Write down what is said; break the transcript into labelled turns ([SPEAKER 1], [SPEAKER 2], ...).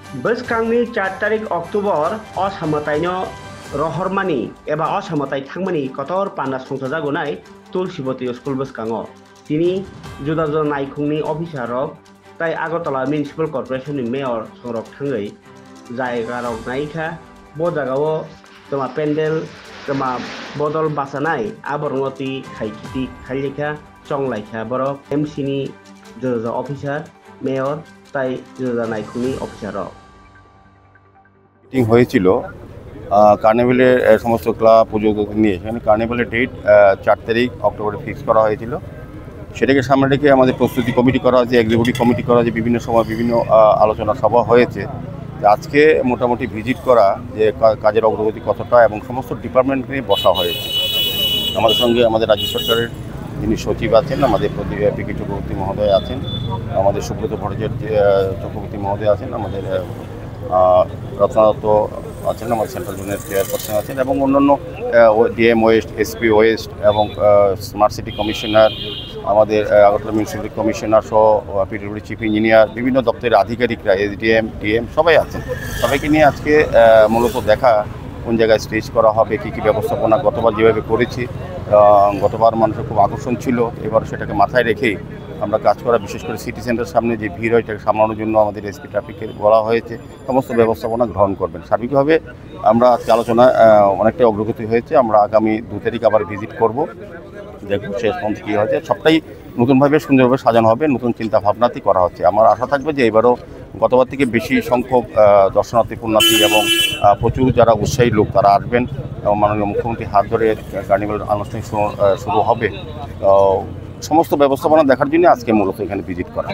[SPEAKER 1] Boskangi 4 tarik Oktober Osamataino Rohormani eba Osamatai Tangmani Kotor Panas Songsajagonai Tulsiboti School Boskango. Tini Judajo Naikungni Officer of Tai Agotala Municipal Corporation ni Mayor Sorok Tangai Jai Garok Naika Bodagawo Toma Pendel Toma Bodol Basanai Aborngoti Kaikiti Kalika Chonglaika Borok MC ni Judajo Officer Mayor Tai Judajo Naikungni Officer of
[SPEAKER 2] meeting হয়েছিল কার্নিভালের সমস্ত club পুজোদের নিয়ে। সেখানে কার্নিভালের date 4 তারিখ অক্টোবরে fix করা হয়েছিল। সেটাকে সামনে রেখে আমাদের প্রস্তুতি কমিটি করা হয়েছে, এক্সিকিউটিভ কমিটি করা হয়েছে, বিভিন্ন সময় বিভিন্ন আলোচনা সভা হয়েছে। আজকে মোটামুটি ভিজিট করা যে কাজের অগ্রগতি কতটা এবং সমস্ত ডিপার্টমেন্ট নিয়ে বসা হয়েছে। আমাদের সঙ্গে আমাদের রাজ্য সরকারের যিনি সচিব আছেন, আমাদের পিকে চক্রবর্তী মহোদয় আছেন, আমাদের সুব্রত ভট্টাচার্য চক্রবর্তী মহোদয় আছেন, আমাদের রত্নাদত্ত আছেন, আমাদের সেন্ট্রাল জোনের চেয়ারপারসন আছেন এবং অন্যান্য ডিএম ওয়েস্ট, এসপি ওয়েস্ট এবং স্মার্ট সিটি কমিশনার, আমাদের আগরতলা মিউনিসিপ্যালিটি কমিশনার সহ পিডব্লিউডি চিফ ইঞ্জিনিয়ার, বিভিন্ন দপ্তরের আধিকারিকরা, এসডিএম, ডিএম সবাই আছেন। সবাইকে নিয়ে আজকে মূলত দেখা কোন জায়গায় স্টেজ করা হবে, কী কী ব্যবস্থাপনা গতবার যেভাবে করেছি, গতবার মানুষের খুব আকর্ষণ ছিল, এবার সেটাকে মাথায় রেখেই আমরা কাজ করা, বিশেষ করে সিটি সেন্টারের সামনে যে ভিড় হয় এটাকে সামলানোর জন্য আমাদের এসপি ট্রাফিককে বলা হয়েছে সমস্ত ব্যবস্থাপনা গ্রহণ করবেন। সার্বিকভাবে আমরা আজকে আলোচনায় অনেকটাই অগ্রগতি হয়েছে। আমরা আগামী 2 তারিখ আবার ভিজিট করব, দেখব শেষ পর্যন্ত কী হয়েছে। সবটাই নতুনভাবে সুন্দরভাবে সাজানো হবে, নতুন চিন্তা ভাবনাতেই করা হচ্ছে। আমার আশা থাকবে যে এবারও গতবার থেকে বেশি সংখ্যক দর্শনার্থী, পুণ্যার্থী এবং প্রচুর যারা উৎসাহী লোক তারা আসবেন এবং মাননীয় মুখ্যমন্ত্রীর হাত ধরে কার্নিভাল আনুষ্ঠানিক শুরু হবে। সমস্ত ব্যবস্থাপনা দেখার জন্য আজকে মূলত এখানে ভিজিট করা।